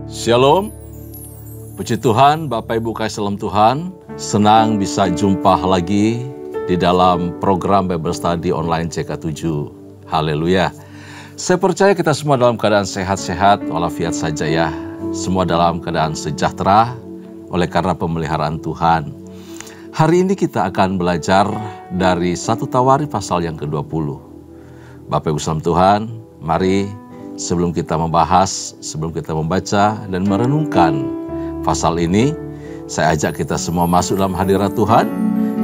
Shalom, puji Tuhan, Bapak Ibu kasih dalam Tuhan, senang bisa jumpa lagi di dalam program Bible Study online CK7. Haleluya. Saya percaya kita semua dalam keadaan sehat-sehat, walafiat saja ya. Semua dalam keadaan sejahtera oleh karena pemeliharaan Tuhan. Hari ini kita akan belajar dari 1 Tawarikh pasal yang ke-20. Bapak Ibu salam Tuhan, mari sebelum kita membahas, sebelum kita membaca dan merenungkan pasal ini, saya ajak kita semua masuk dalam hadirat Tuhan.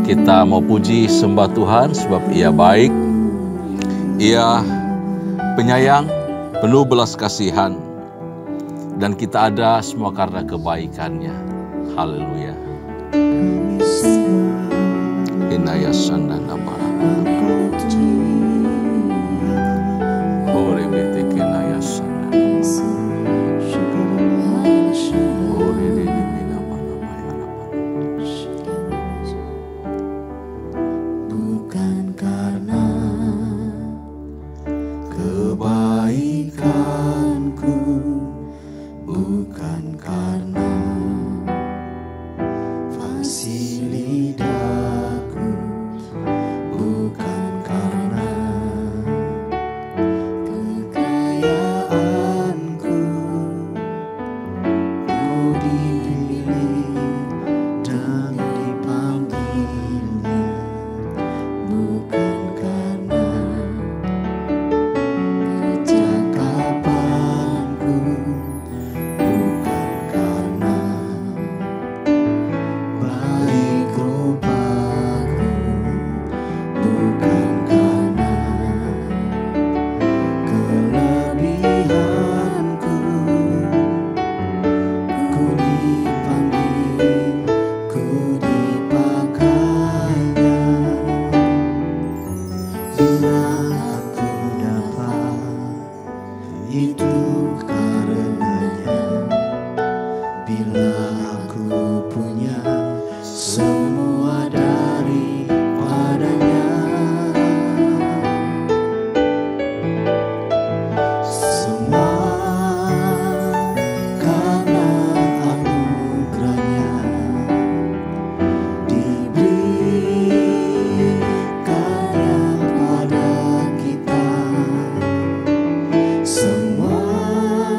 Kita mau puji sembah Tuhan sebab Ia baik, Ia penyayang, penuh belas kasihan, dan kita ada semua karena kebaikan-Nya. Haleluya. Inaya sandana barang. Semua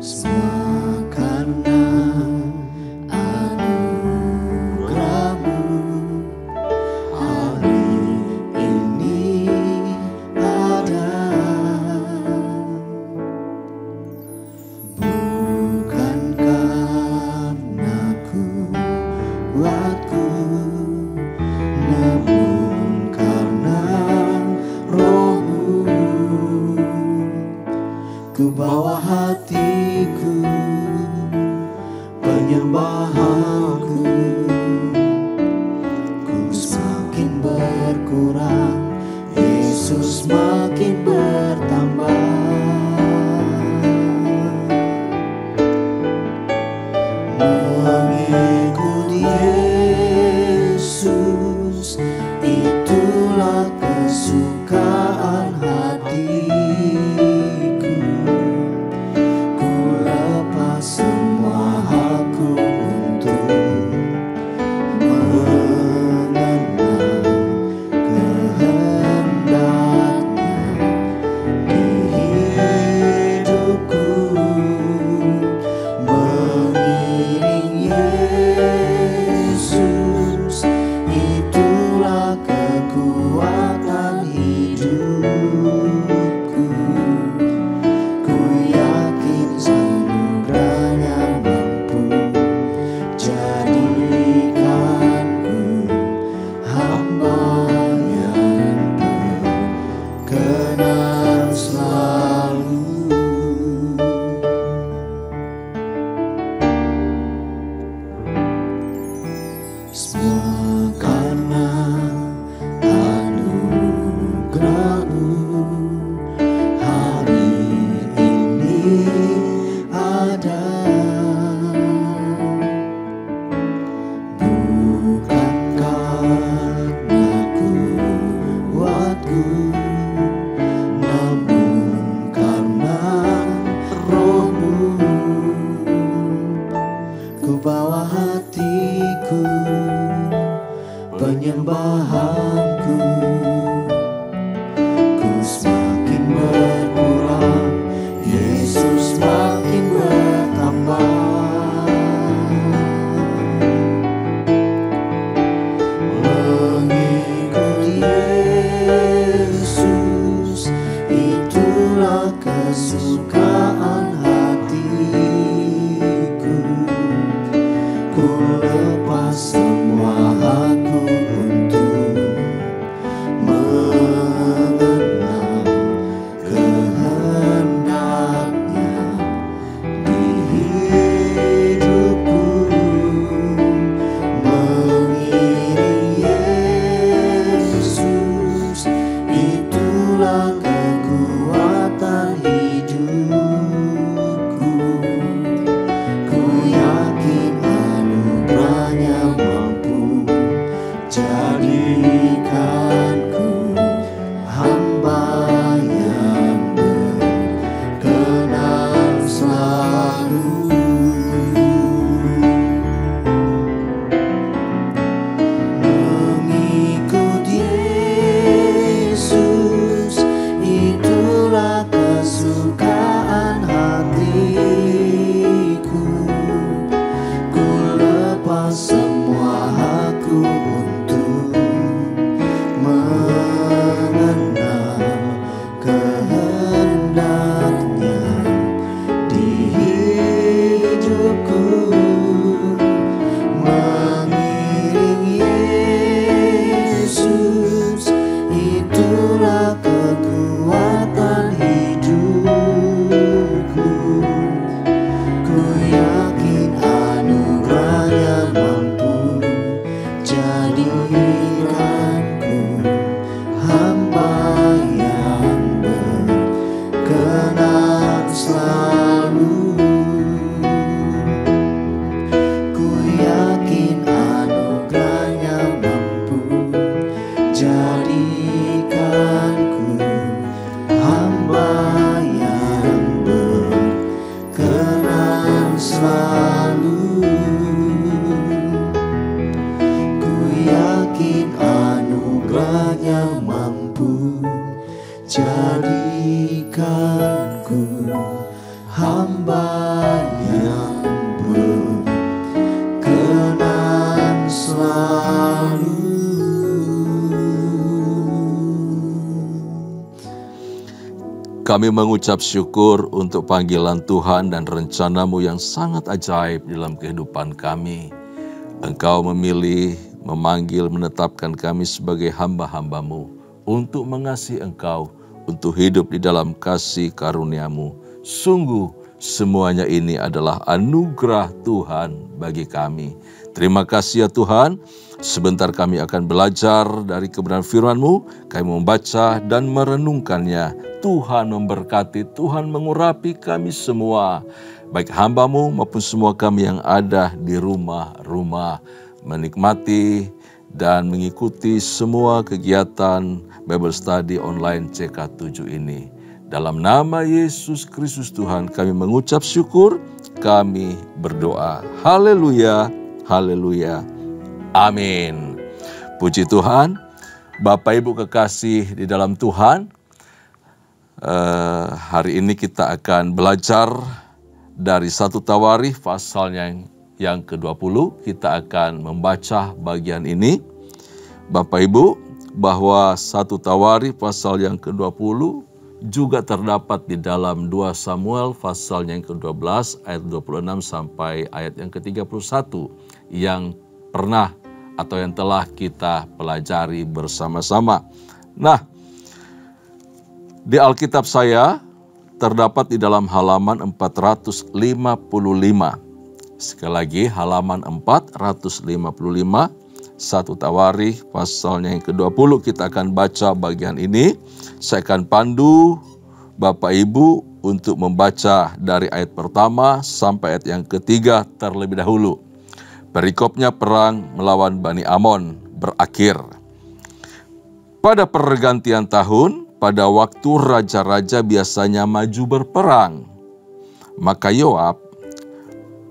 Semua karena anugerah-Mu. Hari ini ada, bukan karena kuatku, namun karena Roh-Mu. Ku bawa hatiku, penyembahanku, ku semakin berkurang, Yesus makin bertambah. Mengikut Yesus, itulah kesukaan hatiku. Ku lepas semua hakku untuk mengenang kehendak-Nya di hidupku. Mengiring Yesus, itulah kekuatan hidupku. Ku yakin anugerah-Nya mampu jadikanku hamba yang berkenan selalu. Semua karena anugerah-Mu. Hari ini ada, bukan karena kuatku, namun karena Roh-Mu. Ku bawa hatiku, penyembahanku, ku semakin berkurang, Yesus makin bertambah. Mengikut Yesus, itulah kesukaan hatiku. Ku lepas semua hakku untuk mengenang kehendak-Nya di hidupku. Mengiring Yesus, itulah kekuatan hidupku. Ku yakin anugerah-Nya mampu jadikanku hamba yang berkenan selalu. Mengikut Yesus, itulah kesukaan hatiku. Ku lepas semua hakku untuk mengenang kehendak-Nya di hidupku. Mengiring Yesus, itulah kekuatan hidupku. Ku yakin anugerah-Nya mampu jadikanku hamba yang berkenan selalu. Ku yakin anugerah-Nya mampu jadikanku hamba yang berkenan selalu. Ku yakin anugerah-Nya mampu jadikanku hamba Kami mengucap syukur untuk panggilan Tuhan dan rencana-Mu yang sangat ajaib dalam kehidupan kami. Engkau memilih, memanggil, menetapkan kami sebagai hamba-hamba-Mu untuk mengasihi Engkau, untuk hidup di dalam kasih karunia-Mu. Sungguh semuanya ini adalah anugerah Tuhan bagi kami. Terima kasih ya Tuhan. Sebentar kami akan belajar dari kebenaran firman-Mu. Kami membaca dan merenungkannya. Tuhan memberkati, Tuhan mengurapi kami semua. Baik hamba-Mu maupun semua kami yang ada di rumah-rumah. Menikmati dan mengikuti semua kegiatan Bible Study online CK7 ini. Dalam nama Yesus Kristus Tuhan kami mengucap syukur, kami berdoa. Haleluya, haleluya, amin. Puji Tuhan, Bapak Ibu kekasih di dalam Tuhan, hari ini kita akan belajar dari 1 Tawarikh pasalnya yang ke-20. Kita akan membaca bagian ini. Bapak Ibu, bahwa 1 Tawarikh pasal yang ke-20 juga terdapat di dalam 2 Samuel pasal yang ke-12 ayat 26 sampai ayat yang ke-31 yang pernah atau yang telah kita pelajari bersama-sama. Nah, di Alkitab saya terdapat di dalam halaman 455. Sekali lagi halaman 455, 1 Tawarikh pasalnya yang ke-20 kita akan baca bagian ini. Saya akan pandu Bapak Ibu untuk membaca dari ayat pertama sampai ayat yang ketiga terlebih dahulu. Perikopnya perang melawan Bani Amon berakhir. Pada pergantian tahun, pada waktu raja-raja biasanya maju berperang, maka Yoab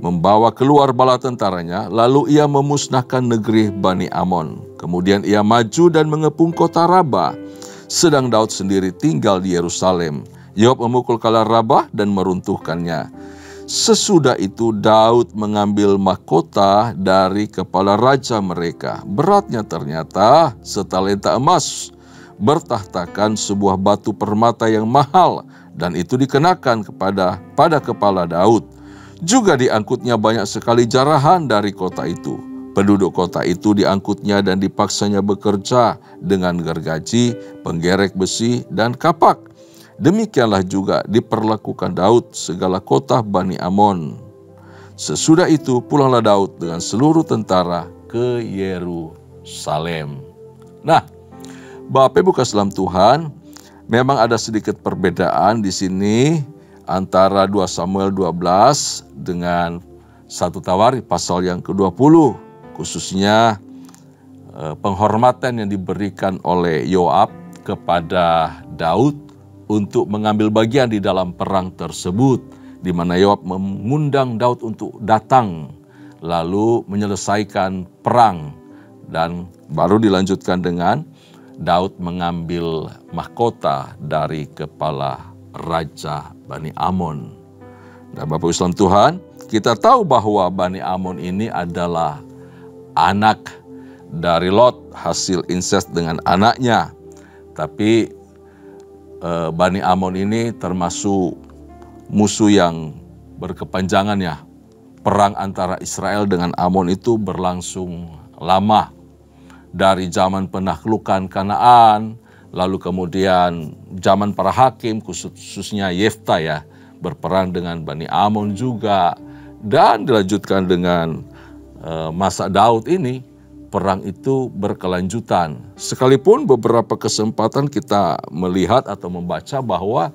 membawa keluar bala tentaranya, lalu ia memusnahkan negeri Bani Amon. Kemudian ia maju dan mengepung kota Rabah, sedang Daud sendiri tinggal di Yerusalem. Yoab memukul kala Rabah dan meruntuhkannya. Sesudah itu Daud mengambil mahkota dari kepala raja mereka. Beratnya ternyata setalenta emas, bertahtakan sebuah batu permata yang mahal, dan itu dikenakan pada kepala Daud. Juga diangkutnya banyak sekali jarahan dari kota itu. Penduduk kota itu diangkutnya dan dipaksanya bekerja dengan gergaji, penggerek besi, dan kapak. Demikianlah juga diperlakukan Daud segala kota Bani Amon. Sesudah itu pulanglah Daud dengan seluruh tentara ke Yerusalem. Nah, Bapak Ibu kasih dalam Tuhan, memang ada sedikit perbedaan di sini antara 2 Samuel 12 dengan 1 Tawarikh pasal yang ke-20, khususnya penghormatan yang diberikan oleh Yoab kepada Daud untuk mengambil bagian di dalam perang tersebut, di mana Yoab mengundang Daud untuk datang lalu menyelesaikan perang, dan baru dilanjutkan dengan Daud mengambil mahkota dari kepala Raja Bani Amon. Nah, Bapak Islam Tuhan, kita tahu bahwa Bani Amon ini adalah anak dari Lot, hasil incest dengan anaknya. Tapi Bani Amon ini termasuk musuh yang berkepanjangan ya. Perang antara Israel dengan Amon itu berlangsung lama. Dari zaman penaklukan Kanaan, lalu kemudian zaman para hakim, khususnya Yefta ya, berperang dengan Bani Amon juga. Dan dilanjutkan dengan masa Daud ini, perang itu berkelanjutan. Sekalipun beberapa kesempatan kita melihat atau membaca bahwa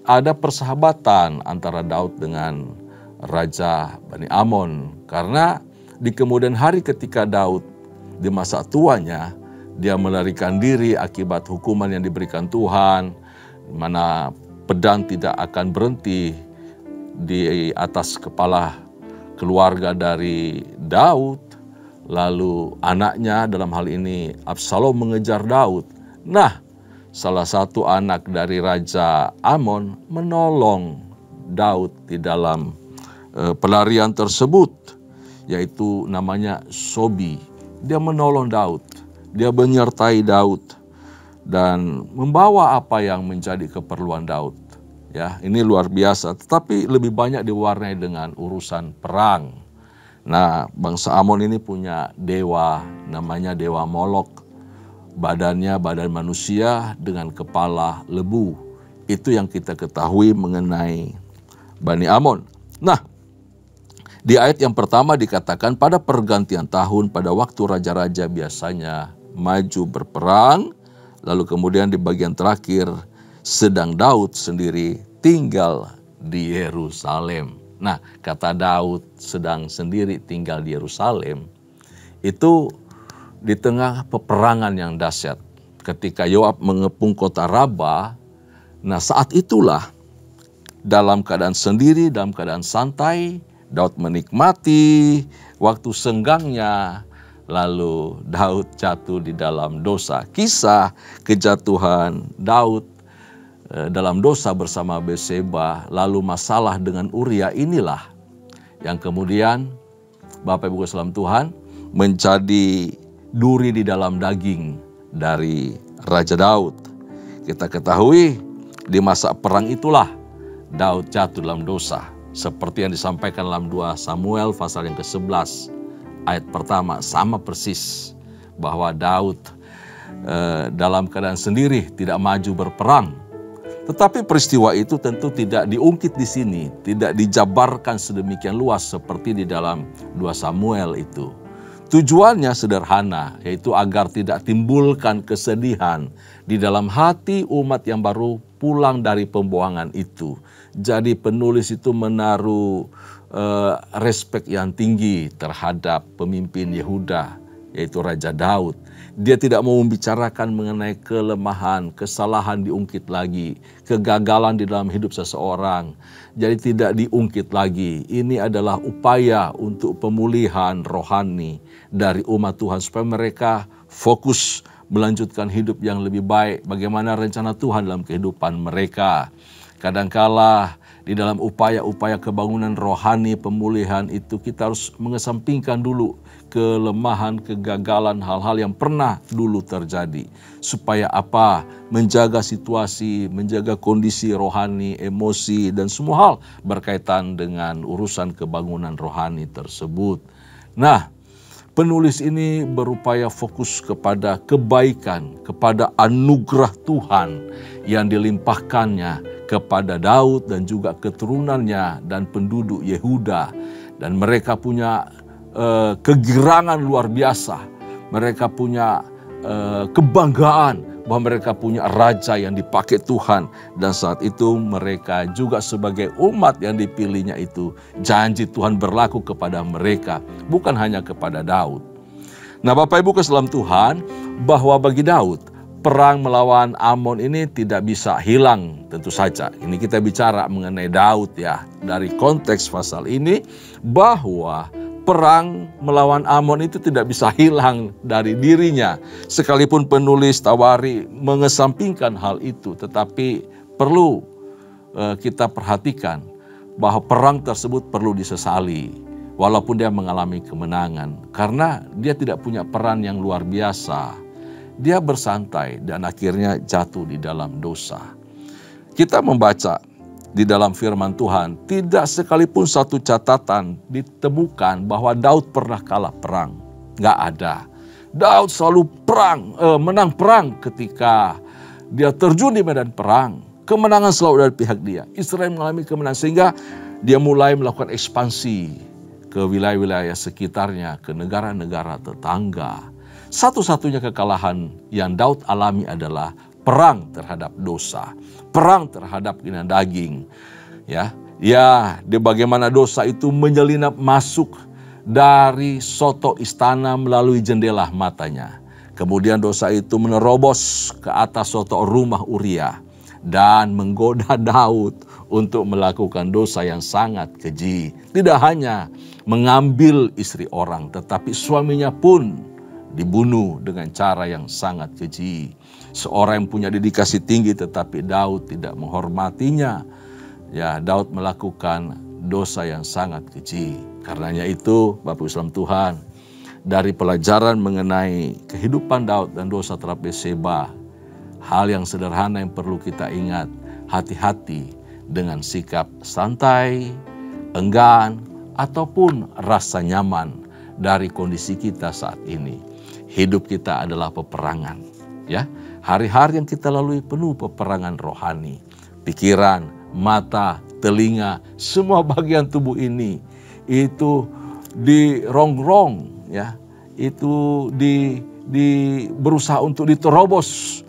ada persahabatan antara Daud dengan Raja Bani Amon. Karena di kemudian hari ketika Daud di masa tuanya, dia melarikan diri akibat hukuman yang diberikan Tuhan, mana pedang tidak akan berhenti di atas kepala keluarga dari Daud. Lalu anaknya dalam hal ini Absalom mengejar Daud. Nah, salah satu anak dari Raja Amon menolong Daud di dalam pelarian tersebut, yaitu namanya Sobi. Dia menolong Daud, dia menyertai Daud dan membawa apa yang menjadi keperluan Daud. Ya, ini luar biasa, tetapi lebih banyak diwarnai dengan urusan perang. Nah, bangsa Amon ini punya dewa, namanya dewa Molok. Badannya badan manusia dengan kepala lebu. Itu yang kita ketahui mengenai Bani Amon. Nah, di ayat yang pertama dikatakan pada pergantian tahun, pada waktu raja-raja biasanya maju berperang. Lalu kemudian di bagian terakhir, sedang Daud sendiri tinggal di Yerusalem. Nah, kata Daud sedang sendiri tinggal di Yerusalem, itu di tengah peperangan yang dahsyat. Ketika Yoab mengepung kota Raba, nah saat itulah dalam keadaan sendiri, dalam keadaan santai, Daud menikmati waktu senggangnya, lalu Daud jatuh di dalam dosa. Kisah kejatuhan Daud dalam dosa bersama Batseba, lalu masalah dengan Uria, inilah yang kemudian Bapak Ibu dalam Tuhan menjadi duri di dalam daging dari Raja Daud. Kita ketahui di masa perang itulah Daud jatuh dalam dosa. Seperti yang disampaikan dalam 2 Samuel pasal yang ke-11 ayat pertama, sama persis bahwa Daud dalam keadaan sendiri tidak maju berperang. Tetapi peristiwa itu tentu tidak diungkit di sini, tidak dijabarkan sedemikian luas seperti di dalam 2 Samuel itu. Tujuannya sederhana, yaitu agar tidak timbulkan kesedihan di dalam hati umat yang baru pulang dari pembuangan itu. Jadi penulis itu menaruh respek yang tinggi terhadap pemimpin Yehuda, yaitu Raja Daud. Dia tidak mau membicarakan mengenai kelemahan, kesalahan diungkit lagi, kegagalan di dalam hidup seseorang. Jadi tidak diungkit lagi. Ini adalah upaya untuk pemulihan rohani dari umat Tuhan supaya mereka fokus melanjutkan hidup yang lebih baik. Bagaimana rencana Tuhan dalam kehidupan mereka. Kadangkala di dalam upaya-upaya kebangunan rohani, pemulihan itu kita harus mengesampingkan dulu kelemahan, kegagalan, hal-hal yang pernah dulu terjadi. Supaya apa? Menjaga situasi, menjaga kondisi rohani, emosi, dan semua hal berkaitan dengan urusan kebangunan rohani tersebut. Nah, penulis ini berupaya fokus kepada kebaikan, kepada anugerah Tuhan yang dilimpahkannya kepada Daud dan juga keturunannya dan penduduk Yehuda. Dan mereka punya kegirangan luar biasa. Mereka punya kebanggaan bahwa mereka punya raja yang dipakai Tuhan. Dan saat itu mereka juga sebagai umat yang dipilihnya itu, janji Tuhan berlaku kepada mereka, bukan hanya kepada Daud. Nah, Bapak Ibu dalam Tuhan, bahwa bagi Daud, perang melawan Amon ini tidak bisa hilang tentu saja. Ini kita bicara mengenai Daud ya. Dari konteks pasal ini, bahwa perang melawan Amon itu tidak bisa hilang dari dirinya. Sekalipun penulis Tawari mengesampingkan hal itu, tetapi perlu kita perhatikan bahwa perang tersebut perlu disesali. Walaupun dia mengalami kemenangan, karena dia tidak punya peran yang luar biasa. Dia bersantai dan akhirnya jatuh di dalam dosa. Kita membaca di dalam firman Tuhan, tidak sekalipun satu catatan ditemukan bahwa Daud pernah kalah perang. Nggak ada. Daud selalu menang perang ketika dia terjun di medan perang. Kemenangan selalu dari pihak dia. Israel mengalami kemenangan sehingga dia mulai melakukan ekspansi ke wilayah-wilayah sekitarnya, ke negara-negara tetangga. Satu-satunya kekalahan yang Daud alami adalah perang terhadap dosa, perang terhadap keinginan daging. Bagaimana dosa itu menyelinap masuk dari soto istana melalui jendela matanya. Kemudian dosa itu menerobos ke atas soto rumah Uria dan menggoda Daud untuk melakukan dosa yang sangat keji. Tidak hanya mengambil istri orang, tetapi suaminya pun dibunuh dengan cara yang sangat keji. Seorang yang punya dedikasi tinggi tetapi Daud tidak menghormatinya. Ya, Daud melakukan dosa yang sangat keji. Karenanya itu, Bapak Islam Tuhan, dari pelajaran mengenai kehidupan Daud dan dosa terhadap Batseba, hal yang sederhana yang perlu kita ingat, hati-hati dengan sikap santai, enggan, ataupun rasa nyaman dari kondisi kita saat ini. Hidup kita adalah peperangan, ya. Hari-hari yang kita lalui penuh peperangan rohani. Pikiran, mata, telinga, semua bagian tubuh ini itu dirongrong, ya. Itu berusaha untuk diterobos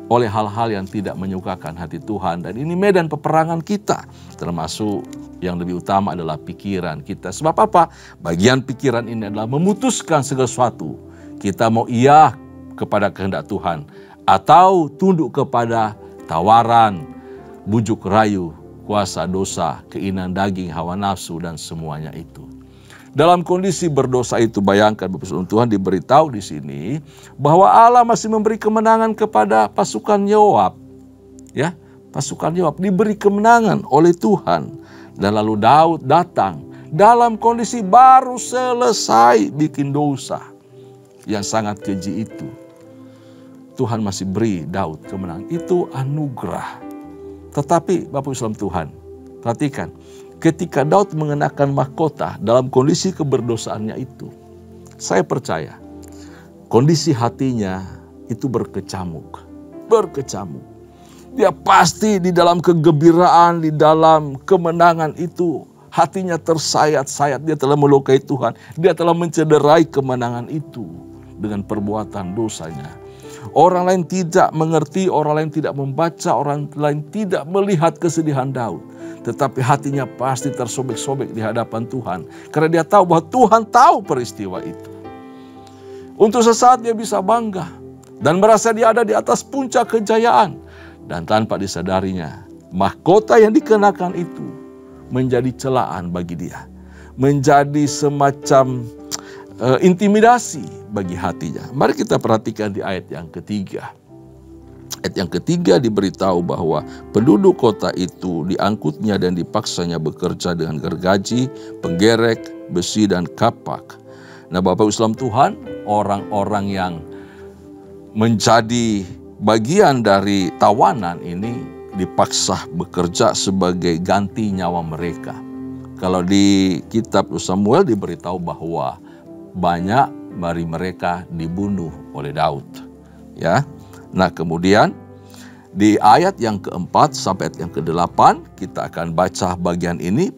oleh hal-hal yang tidak menyukakan hati Tuhan. Dan ini medan peperangan kita, termasuk yang lebih utama adalah pikiran kita. Sebab apa? Bagian pikiran ini adalah memutuskan segala sesuatu. Kita mau iya kepada kehendak Tuhan atau tunduk kepada tawaran, bujuk rayu, kuasa dosa, keinginan daging, hawa nafsu, dan semuanya itu. Dalam kondisi berdosa itu, bayangkan Bapak Saudara, Tuhan diberitahu di sini bahwa Allah masih memberi kemenangan kepada pasukan Yoab. Ya, pasukan Yoab diberi kemenangan oleh Tuhan. Dan lalu Daud datang dalam kondisi baru selesai bikin dosa yang sangat keji itu. Tuhan masih beri Daud kemenangan. Itu anugerah. Tetapi Bapak Islam Tuhan, perhatikan, ketika Daud mengenakan mahkota dalam kondisi keberdosaannya itu, saya percaya kondisi hatinya itu berkecamuk. Dia pasti di dalam kegembiraan, di dalam kemenangan itu, hatinya tersayat-sayat. Dia telah melukai Tuhan. Dia telah mencederai kemenangan itu dengan perbuatan dosanya. Orang lain tidak mengerti, orang lain tidak membaca, orang lain tidak melihat kesedihan Daud. Tetapi hatinya pasti tersobek-sobek di hadapan Tuhan. Karena dia tahu bahwa Tuhan tahu peristiwa itu. Untuk sesaat dia bisa bangga dan merasa dia ada di atas puncak kejayaan. Dan tanpa disadarinya, mahkota yang dikenakan itu menjadi celaan bagi dia. Menjadi semacam intimidasi bagi hatinya. Mari kita perhatikan di ayat yang ketiga. Ayat yang ketiga diberitahu bahwa penduduk kota itu diangkutnya dan dipaksanya bekerja dengan gergaji, penggerek, besi, dan kapak. Nah, Bapak Islam Tuhan, orang-orang yang menjadi bagian dari tawanan ini dipaksa bekerja sebagai ganti nyawa mereka. Kalau di kitab Samuel diberitahu bahwa banyak dari mereka dibunuh oleh Daud. Ya. Nah, kemudian di ayat yang keempat sampai ayat yang ke-8 kita akan baca bagian ini,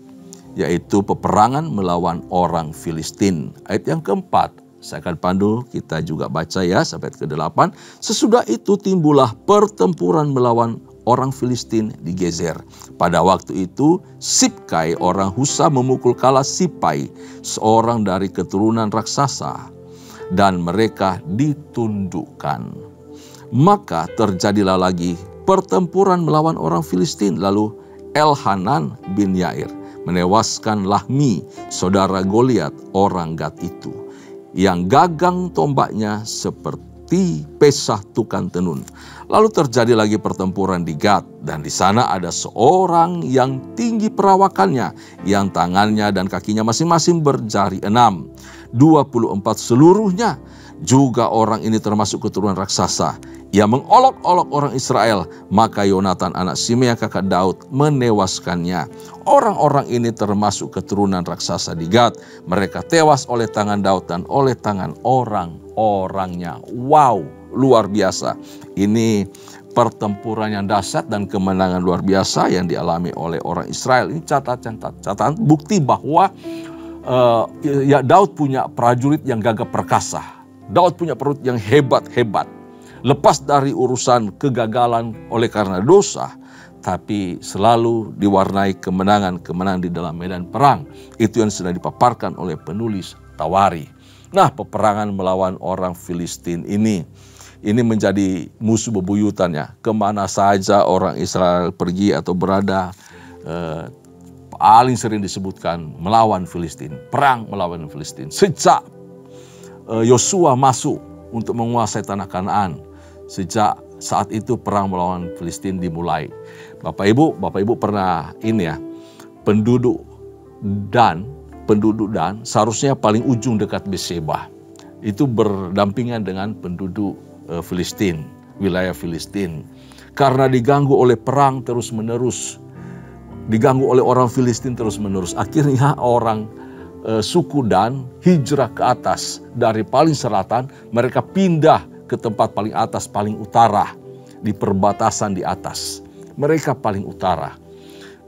yaitu peperangan melawan orang Filistin. Ayat yang keempat, saya akan pandu, kita juga baca ya sampai ayat ke-8. Sesudah itu timbullah pertempuran melawan orang Filistin di Gezer. Pada waktu itu Sibkai orang Husa memukul kalah Sipai, seorang dari keturunan raksasa, dan mereka ditundukkan. Maka terjadilah lagi pertempuran melawan orang Filistin. Lalu Elhanan bin Yair menewaskan Lahmi, saudara Goliat orang Gat itu, yang gagang tombaknya seperti pesah tukang tenun. Lalu terjadi lagi pertempuran di Gat, dan di sana ada seorang yang tinggi perawakannya, yang tangannya dan kakinya masing-masing berjari 6, 24 seluruhnya. Juga orang ini termasuk keturunan raksasa. Ia mengolok-olok orang Israel, maka Yonatan anak Simea kakak Daud menewaskannya. Orang-orang ini termasuk keturunan raksasa di Gat. Mereka tewas oleh tangan Daud dan oleh tangan orang-orangnya. Wow, luar biasa. Ini pertempuran yang dahsyat dan kemenangan luar biasa yang dialami oleh orang Israel. Ini catatan bukti bahwa Daud punya prajurit yang gagah perkasa. Daud punya prajurit yang hebat-hebat. Lepas dari urusan kegagalan oleh karena dosa, tapi selalu diwarnai kemenangan-kemenangan di dalam medan perang. Itu yang sedang dipaparkan oleh penulis Tawari. Nah, peperangan melawan orang Filistin ini menjadi musuh bebuyutannya. Kemana saja orang Israel pergi atau berada, paling sering disebutkan melawan Filistin. Perang melawan Filistin. Sejak Yosua masuk untuk menguasai tanah Kanaan, sejak saat itu perang melawan Filistin dimulai. Bapak Ibu pernah ini ya, penduduk Dan seharusnya paling ujung dekat Berseba. Itu berdampingan dengan penduduk Filistin, wilayah Filistin. Karena diganggu oleh perang terus-menerus, diganggu oleh orang Filistin terus-menerus. Akhirnya orang suku Dan hijrah ke atas dari paling selatan, mereka pindah ke tempat paling atas, paling utara, di perbatasan di atas. Mereka paling utara.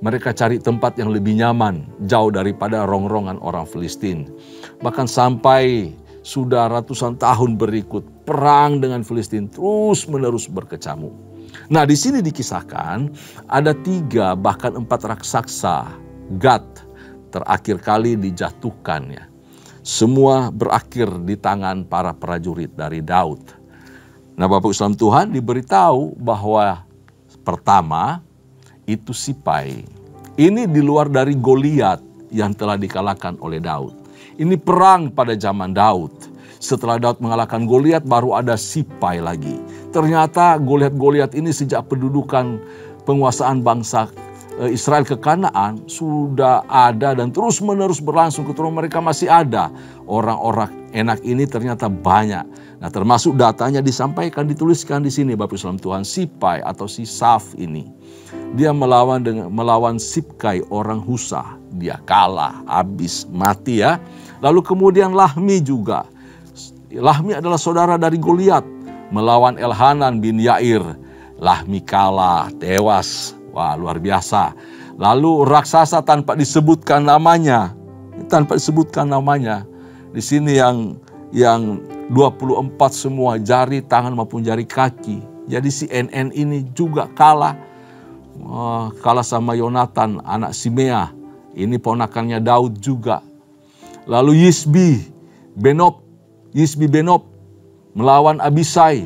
Mereka cari tempat yang lebih nyaman, jauh daripada rongrongan orang Filistin. Bahkan sampai sudah ratusan tahun berikut, perang dengan Filistin terus-menerus berkecamuk. Nah, di sini dikisahkan ada 3 bahkan 4 raksasa Gad terakhir kali dijatuhkan ya. Semua berakhir di tangan para prajurit dari Daud. Nah, Bapak Islam Tuhan, diberitahu bahwa pertama itu Sipai. Ini di luar dari Goliat yang telah dikalahkan oleh Daud. Ini perang pada zaman Daud. Setelah Daud mengalahkan Goliat, baru ada Sipai lagi. Ternyata Goliat ini sejak pendudukan penguasaan bangsa Israel ke Kanaan sudah ada dan terus-menerus berlangsung. Keturunan mereka masih ada. Orang-orang enak ini ternyata banyak. Nah, termasuk datanya disampaikan, dituliskan di sini Bapak Islam Tuhan. Sipai atau Sisaf ini, dia melawan Sibkai orang Husa. Dia kalah, habis, mati ya. Lalu kemudian Lahmi juga. Lahmi adalah saudara dari Goliat, melawan Elhanan bin Yair. Lahmi kalah, tewas. Wah, luar biasa. Lalu raksasa tanpa disebutkan namanya. Tanpa disebutkan namanya. Di sini yang 24 semua jari tangan maupun jari kaki. Jadi si NN ini juga kalah. Kalah sama Yonatan, anak Simea. Ini ponakannya Daud juga. Lalu Yisbi Benob melawan Abisai,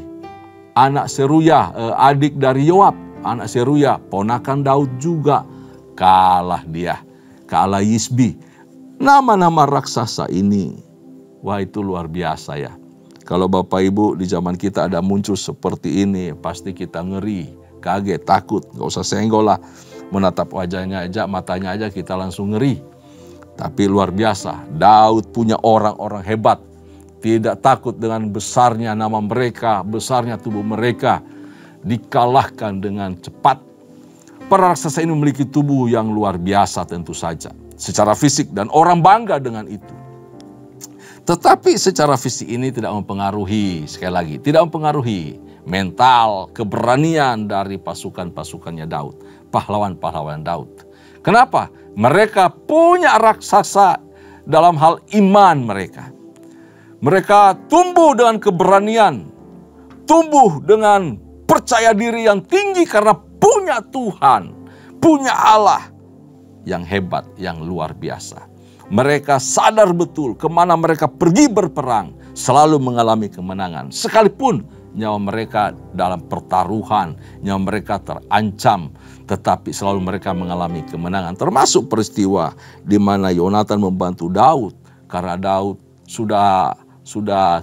anak Seruya, adik dari Yoab, anak Seruya, ponakan Daud juga. Kalah dia, kalah Yisbi. Nama-nama raksasa ini, wah itu luar biasa ya. Kalau Bapak Ibu di zaman kita ada muncul seperti ini, pasti kita ngeri, kaget, takut. Gak usah senggol lah, menatap wajahnya aja, matanya aja kita langsung ngeri. Tapi luar biasa, Daud punya orang-orang hebat. Tidak takut dengan besarnya nama mereka, besarnya tubuh mereka. Dikalahkan dengan cepat. Para raksasa ini memiliki tubuh yang luar biasa tentu saja. Secara fisik dan orang bangga dengan itu. Tetapi secara fisik ini tidak mempengaruhi, sekali lagi, tidak mempengaruhi mental, keberanian dari pasukan-pasukannya Daud. Pahlawan-pahlawan Daud. Kenapa? Mereka punya raksasa dalam hal iman mereka. Mereka tumbuh dengan keberanian, tumbuh dengan percaya diri yang tinggi karena punya Tuhan, punya Allah yang hebat, yang luar biasa. Mereka sadar betul kemana mereka pergi berperang, selalu mengalami kemenangan. Sekalipun nyawa mereka dalam pertaruhan, nyawa mereka terancam, tetapi selalu mereka mengalami kemenangan. Termasuk peristiwa di mana Yonatan membantu Daud, karena Daud sudah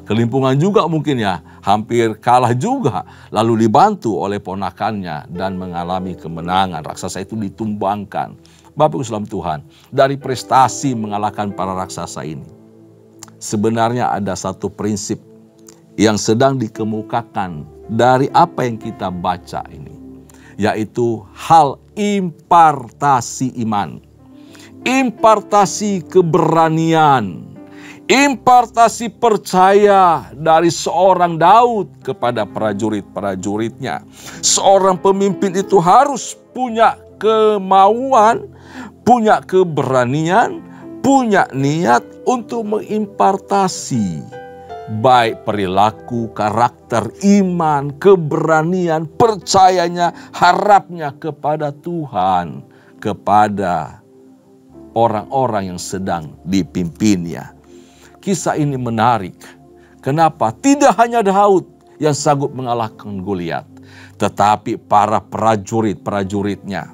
kelimpungan juga mungkin ya, hampir kalah juga. Lalu dibantu oleh ponakannya dan mengalami kemenangan. Raksasa itu ditumbangkan. Bapak Islam Tuhan, dari prestasi mengalahkan para raksasa ini, sebenarnya ada satu prinsip yang sedang dikemukakan dari apa yang kita baca ini, yaitu hal impartasi iman, impartasi keberanian, impartasi percaya dari seorang Daud kepada prajurit-prajuritnya. Seorang pemimpin itu harus punya kemauan, punya keberanian, punya niat untuk mengimpartasi baik perilaku, karakter, iman, keberanian, percayanya, harapnya kepada Tuhan, kepada orang-orang yang sedang dipimpinnya. Kisah ini menarik. Kenapa? Tidak hanya Daud yang sanggup mengalahkan Goliat, tetapi para prajurit-prajuritnya,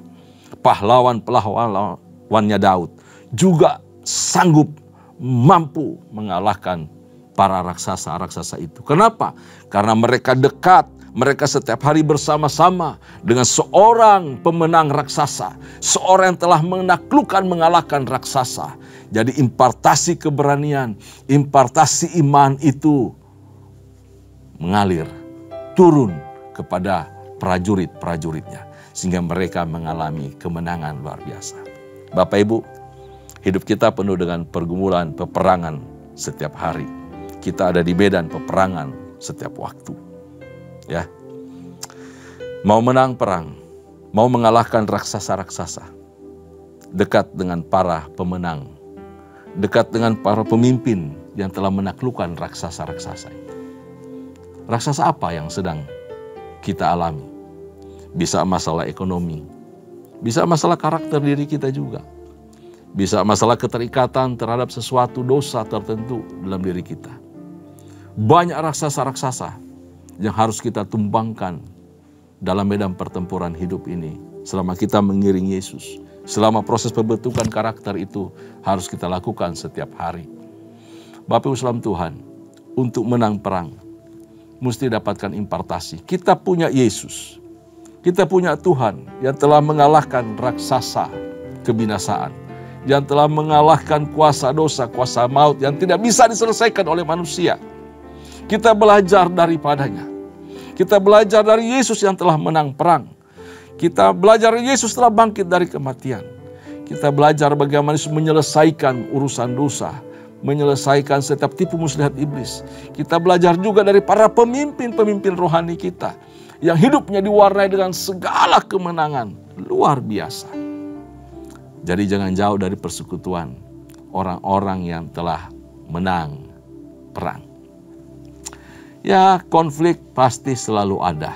pahlawan-pahlawannya Daud juga sanggup mampu mengalahkan para raksasa-raksasa itu. Kenapa? Karena mereka dekat, mereka setiap hari bersama-sama dengan seorang pemenang raksasa, seorang yang telah menaklukkan, mengalahkan raksasa. Jadi impartasi keberanian, impartasi iman itu mengalir, turun kepada prajurit-prajuritnya. sehingga mereka mengalami kemenangan luar biasa. Bapak Ibu, hidup kita penuh dengan pergumulan, peperangan setiap hari. Kita ada di medan peperangan setiap waktu. Ya. Mau menang perang, mau mengalahkan raksasa-raksasa, dekat dengan para pemenang, dekat dengan para pemimpin yang telah menaklukkan raksasa-raksasa itu. Raksasa apa yang sedang kita alami? Bisa masalah ekonomi, bisa masalah karakter diri kita juga, bisa masalah keterikatan terhadap sesuatu dosa tertentu dalam diri kita. Banyak raksasa-raksasa yang harus kita tumbangkan dalam medan pertempuran hidup ini selama kita mengiring Yesus. Selama proses pembentukan karakter itu harus kita lakukan setiap hari. Bapak Ibu saudara Tuhan, untuk menang perang mesti dapatkan impartasi. Kita punya Yesus, kita punya Tuhan yang telah mengalahkan raksasa kebinasaan, yang telah mengalahkan kuasa dosa, kuasa maut yang tidak bisa diselesaikan oleh manusia. Kita belajar daripadanya. Kita belajar dari Yesus yang telah menang perang. Kita belajar Yesus telah bangkit dari kematian. Kita belajar bagaimana Yesus menyelesaikan urusan dosa, menyelesaikan setiap tipu muslihat iblis. Kita belajar juga dari para pemimpin-pemimpin rohani kita yang hidupnya diwarnai dengan segala kemenangan luar biasa. Jadi jangan jauh dari persekutuan orang-orang yang telah menang perang. Ya, konflik pasti selalu ada.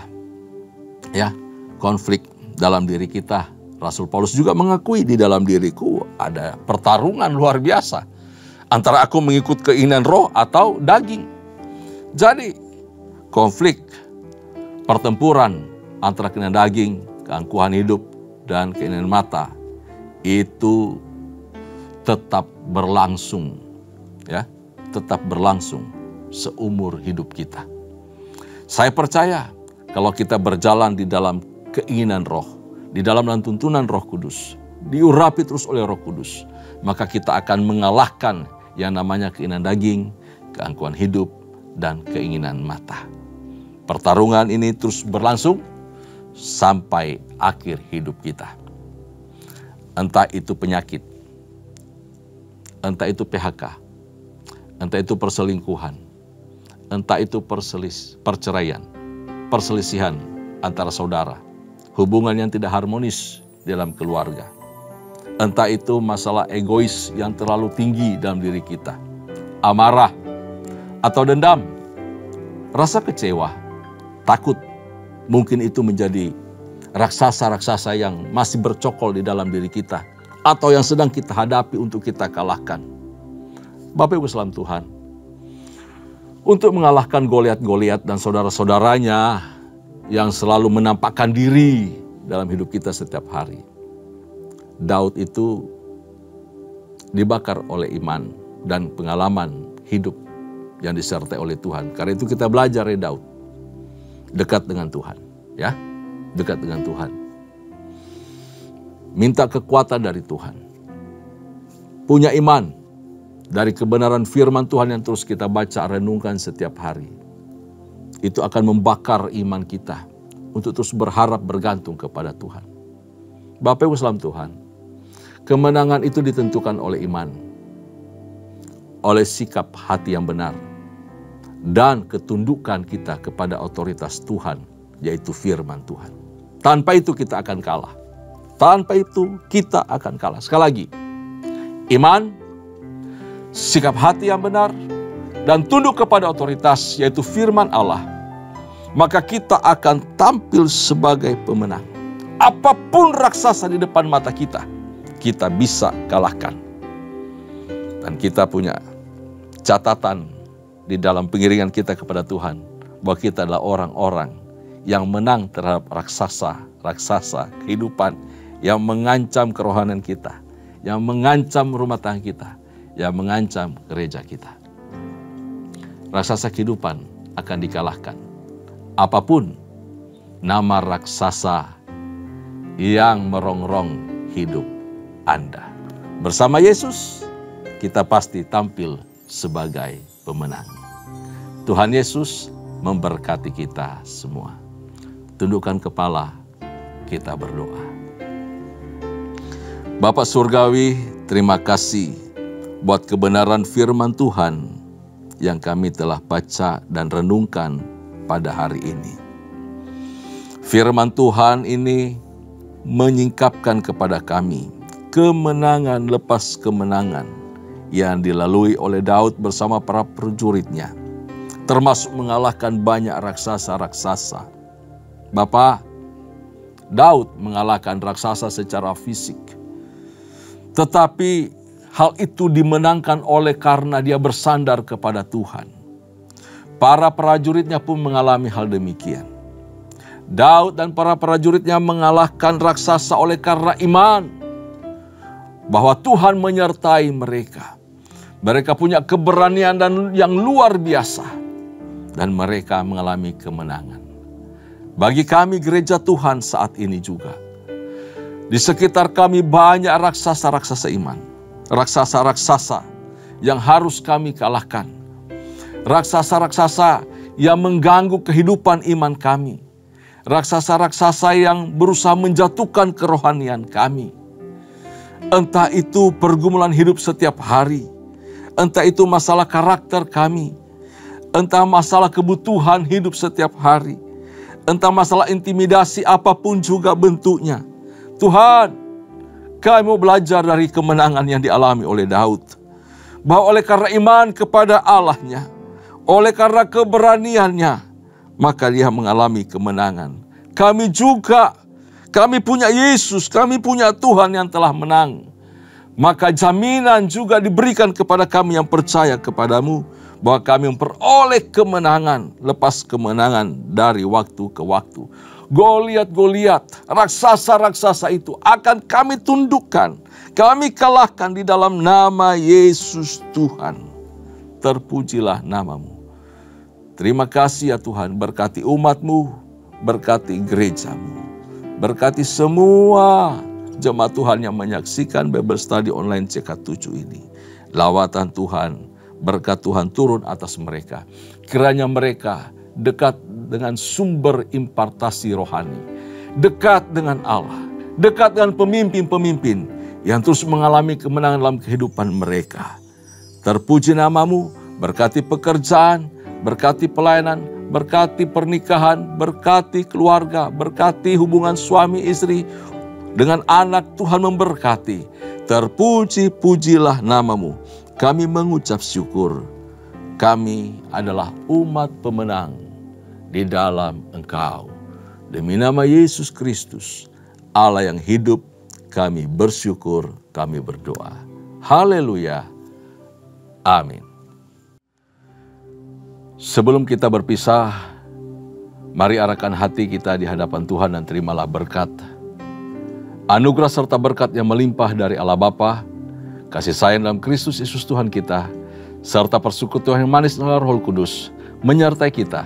Ya, konflik dalam diri kita. Rasul Paulus juga mengakui di dalam diriku ada pertarungan luar biasa antara aku mengikut keinginan roh atau daging. Jadi konflik, pertempuran antara keinginan daging, keangkuhan hidup, dan keinginan mata itu tetap berlangsung, ya, tetap berlangsung seumur hidup kita. Saya percaya kalau kita berjalan di dalam keinginan roh, di dalam tuntunan Roh Kudus, diurapi terus oleh Roh Kudus, maka kita akan mengalahkan yang namanya keinginan daging, keangkuhan hidup, dan keinginan mata. Pertarungan ini terus berlangsung sampai akhir hidup kita. Entah itu penyakit, entah itu PHK, entah itu perselingkuhan, entah itu perceraian, perselisihan antara saudara, hubungan yang tidak harmonis dalam keluarga. Entah itu masalah egois yang terlalu tinggi dalam diri kita, amarah atau dendam, rasa kecewa, takut, mungkin itu menjadi raksasa-raksasa yang masih bercokol di dalam diri kita, atau yang sedang kita hadapi untuk kita kalahkan. Bapak Ibu salam Tuhan, untuk mengalahkan Goliat-Goliat dan saudara-saudaranya yang selalu menampakkan diri dalam hidup kita setiap hari, Daud itu dibakar oleh iman dan pengalaman hidup yang disertai oleh Tuhan. Karena itu kita belajar dari Daud, dekat dengan Tuhan, ya, dekat dengan Tuhan. Minta kekuatan dari Tuhan. Punya iman dari kebenaran firman Tuhan yang terus kita baca, renungkan setiap hari. Itu akan membakar iman kita untuk terus berharap bergantung kepada Tuhan. Bapak Ibu salam Tuhan, kemenangan itu ditentukan oleh iman, oleh sikap hati yang benar, dan ketundukan kita kepada otoritas Tuhan, yaitu firman Tuhan. Tanpa itu kita akan kalah. Tanpa itu kita akan kalah. Sekali lagi, iman, sikap hati yang benar, dan tunduk kepada otoritas, yaitu firman Allah, maka kita akan tampil sebagai pemenang. Apapun raksasa di depan mata kita, kita bisa kalahkan. Dan kita punya catatan di dalam pengiringan kita kepada Tuhan, bahwa kita adalah orang-orang yang menang terhadap raksasa kehidupan yang mengancam kerohanian kita, yang mengancam rumah tangga kita, yang mengancam gereja kita. Raksasa kehidupan akan dikalahkan. Apapun nama raksasa yang merongrong hidup Anda. Bersama Yesus, kita pasti tampil sebagai pemenang. Tuhan Yesus memberkati kita semua. Tundukkan kepala, kita berdoa. Bapa Surgawi, terima kasih buat kebenaran firman Tuhan yang kami telah baca dan renungkan pada hari ini. Firman Tuhan ini menyingkapkan kepada kami kemenangan lepas kemenangan yang dilalui oleh Daud bersama para prajuritnya, termasuk mengalahkan banyak raksasa-raksasa. Bapa, Daud mengalahkan raksasa secara fisik, tetapi hal itu dimenangkan oleh karena dia bersandar kepada Tuhan. Para prajuritnya pun mengalami hal demikian. Daud dan para prajuritnya mengalahkan raksasa oleh karena iman bahwa Tuhan menyertai mereka. Mereka punya keberanian dan yang luar biasa dan mereka mengalami kemenangan. Bagi kami gereja Tuhan saat ini juga, di sekitar kami banyak raksasa-raksasa iman, raksasa-raksasa yang harus kami kalahkan, raksasa-raksasa yang mengganggu kehidupan iman kami, raksasa-raksasa yang berusaha menjatuhkan kerohanian kami. Entah itu pergumulan hidup setiap hari, entah itu masalah karakter kami, entah masalah kebutuhan hidup setiap hari, entah masalah intimidasi apapun juga bentuknya. Tuhan, kami mau belajar dari kemenangan yang dialami oleh Daud. Bahwa oleh karena iman kepada Allahnya, oleh karena keberaniannya, maka dia mengalami kemenangan. Kami juga, kami punya Yesus, kami punya Tuhan yang telah menang. Maka jaminan juga diberikan kepada kami yang percaya kepadamu, bahwa kami memperoleh kemenangan lepas kemenangan dari waktu ke waktu. Goliat-Goliat, raksasa-raksasa itu akan kami tundukkan, kami kalahkan di dalam nama Yesus Tuhan. Terpujilah namamu. Terima kasih ya Tuhan, berkati umat-Mu, berkati gereja-Mu, berkati semua jemaat Tuhan yang menyaksikan Bible Study Online CK7 ini. Lawatan Tuhan, berkat Tuhan turun atas mereka. Kiranya mereka dekat dengan sumber impartasi rohani, dekat dengan Allah, dekat dengan pemimpin-pemimpin yang terus mengalami kemenangan dalam kehidupan mereka. Terpuji namamu, berkati pekerjaan, berkati pelayanan, berkati pernikahan, berkati keluarga, berkati hubungan suami istri dengan anak. Tuhan memberkati. Terpuji-pujilah namamu. Kami mengucap syukur. Kami adalah umat pemenang di dalam Engkau. Demi nama Yesus Kristus, Allah yang hidup, kami bersyukur, kami berdoa. Haleluya. Amin. Sebelum kita berpisah, mari arahkan hati kita di hadapan Tuhan dan terimalah berkat. Anugerah serta berkat yang melimpah dari Allah Bapa, kasih sayang dalam Kristus Yesus Tuhan kita, serta persekutuan yang manis dalam Roh Kudus menyertai kita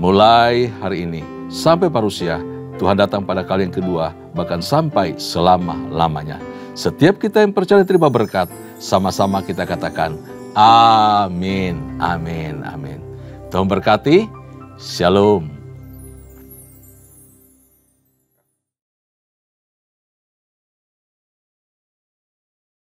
mulai hari ini sampai parusia. Tuhan datang pada kali yang kedua, bahkan sampai selama-lamanya. Setiap kita yang percaya terima berkat, sama-sama kita katakan amin, amin, amin. Tuhan berkati, shalom.